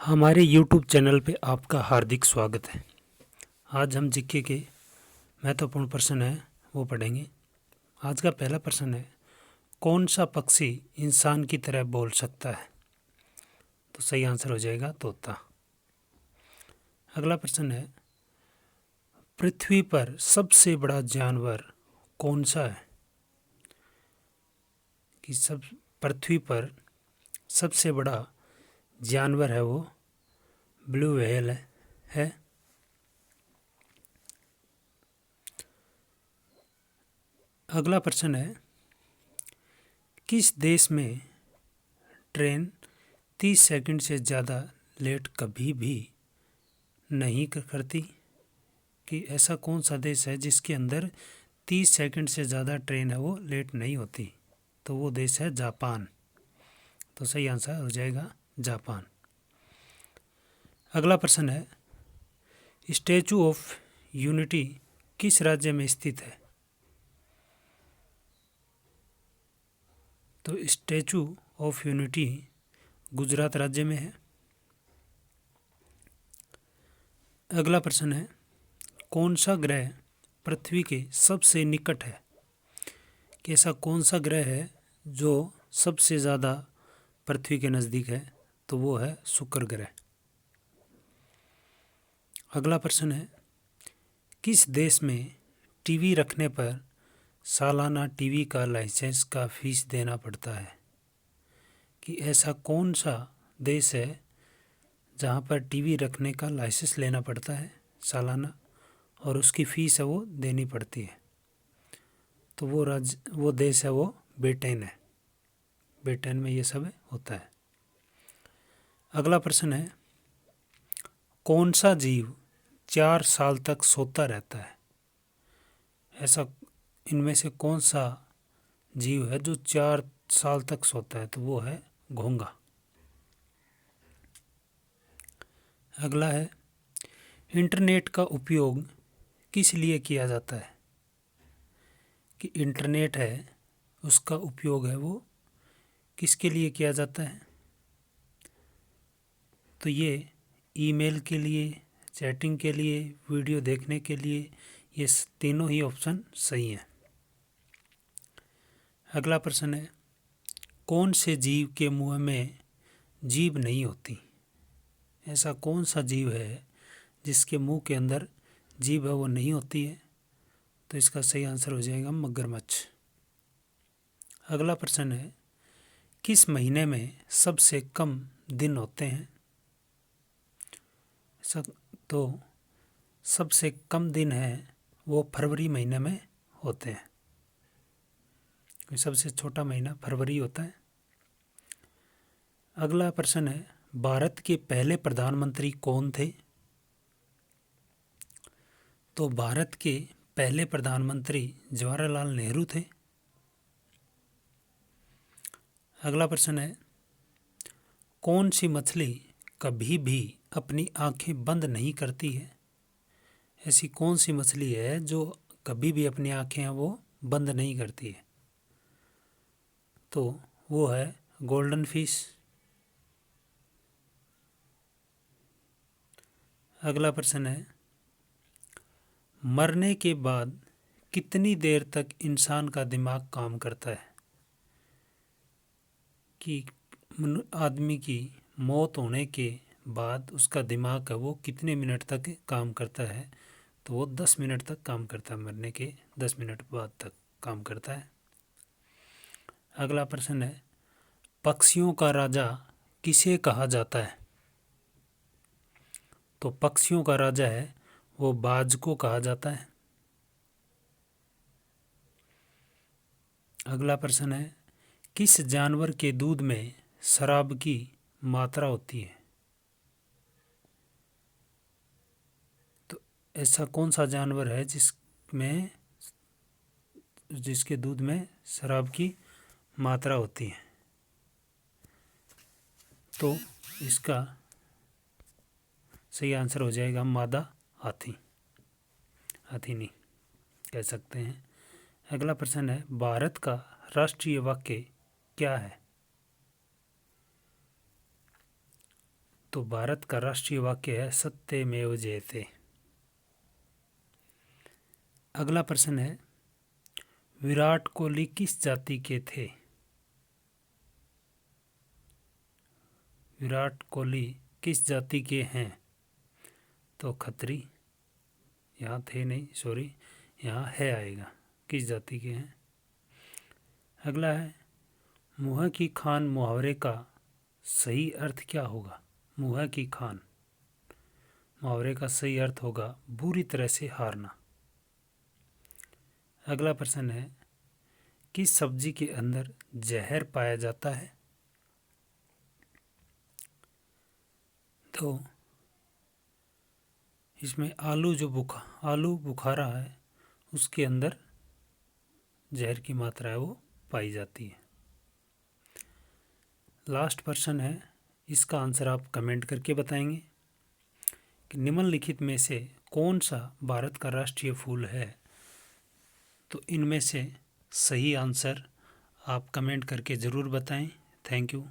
हमारे YouTube channel पे आपका हार्दिक स्वागत है। आज हम जीके के महत्वपूर्ण प्रश्न है वो पढ़ेंगे। आज का पहला प्रश्न है, कौन सा पक्षी इंसान की तरह बोल सकता है? तो सही आंसर हो जाएगा तोता। अगला प्रश्न है, पृथ्वी पर सबसे बड़ा जानवर कौन सा है? कि सब पृथ्वी पर सबसे बड़ा जानवर है वो ब्लू व्हेल है। अगला प्रश्न है, किस देश में ट्रेन 30 सेकंड से ज़्यादा लेट कभी भी नहीं करती? कि ऐसा कौन सा देश है जिसके अंदर 30 सेकंड से ज़्यादा ट्रेन है वो लेट नहीं होती? तो वो देश है जापान। तो सही आंसर हो जाएगा जापान। अगला प्रश्न है, स्टैचू ऑफ यूनिटी किस राज्य में स्थित है? तो स्टैचू ऑफ यूनिटी गुजरात राज्य में है। अगला प्रश्न है, कौन सा ग्रह पृथ्वी के सबसे निकट है? कि ऐसा कौन सा ग्रह है जो सबसे ज़्यादा पृथ्वी के नज़दीक है? तो वो है शुक्र ग्रह। अगला प्रश्न है, किस देश में टीवी रखने पर सालाना टीवी का लाइसेंस का फीस देना पड़ता है? कि ऐसा कौन सा देश है जहाँ पर टीवी रखने का लाइसेंस लेना पड़ता है सालाना और उसकी फ़ीस है वो देनी पड़ती है? तो वो देश है वो ब्रिटेन है। ब्रिटेन में ये सब होता है। अगला प्रश्न है, कौन सा जीव 4 साल तक सोता रहता है? ऐसा इनमें से कौन सा जीव है जो 4 साल तक सोता है? तो वो है घोंघा। अगला है, इंटरनेट का उपयोग किस लिए किया जाता है? कि इंटरनेट है उसका उपयोग है वो किसके लिए किया जाता है? तो ये ईमेल के लिए, चैटिंग के लिए, वीडियो देखने के लिए, ये तीनों ही ऑप्शन सही हैं। अगला प्रश्न है, कौन से जीव के मुंह में जीभ नहीं होती? ऐसा कौन सा जीव है जिसके मुंह के अंदर जीभ है वो नहीं होती है? तो इसका सही आंसर हो जाएगा मगरमच्छ। अगला प्रश्न है, किस महीने में सबसे कम दिन होते हैं? तो सबसे कम दिन है वो फरवरी महीने में होते हैं। सबसे छोटा महीना फरवरी होता है। अगला प्रश्न है, भारत के पहले प्रधानमंत्री कौन थे? तो भारत के पहले प्रधानमंत्री जवाहरलाल नेहरू थे। अगला प्रश्न है, कौन सी मछली कभी भी अपनी आंखें बंद नहीं करती है? ऐसी कौन सी मछली है जो कभी भी अपनी आंखें वो बंद नहीं करती है? तो वो है गोल्डन फिश। अगला प्रश्न है, मरने के बाद कितनी देर तक इंसान का दिमाग काम करता है? कि आदमी की मौत होने के बाद उसका दिमाग है वो कितने मिनट तक काम करता है? तो वो 10 मिनट तक काम करता है। मरने के 10 मिनट बाद तक काम करता है। अगला प्रश्न है, पक्षियों का राजा किसे कहा जाता है? तो पक्षियों का राजा है वो बाज को कहा जाता है। अगला प्रश्न है, किस जानवर के दूध में शराब की मात्रा होती है? तो ऐसा कौन सा जानवर है जिसके दूध में शराब की मात्रा होती है? तो इसका सही आंसर हो जाएगा मादा हाथी। हाथी नहीं कह सकते हैं। अगला प्रश्न है, भारत का राष्ट्रीय वाक्य क्या है? तो भारत का राष्ट्रीय वाक्य है सत्यमेव जयते। अगला प्रश्न है, विराट कोहली किस जाति के थे? विराट कोहली किस जाति के हैं? तो खत्री, यहाँ थे नहीं, सॉरी, यहाँ है आएगा, किस जाति के हैं। अगला है, मुँह की खान मुहावरे का सही अर्थ क्या होगा? मुँह की खान मुहावरे का सही अर्थ होगा बुरी तरह से हारना। अगला प्रश्न है, किस सब्जी के अंदर जहर पाया जाता है? तो इसमें आलू बुखारा है, उसके अंदर जहर की मात्रा है वो पाई जाती है। लास्ट प्रश्न है, इसका आंसर आप कमेंट करके बताएंगे कि निम्नलिखित में से कौन सा भारत का राष्ट्रीय फूल है। तो इनमें से सही आंसर आप कमेंट करके ज़रूर बताएं। Thank you.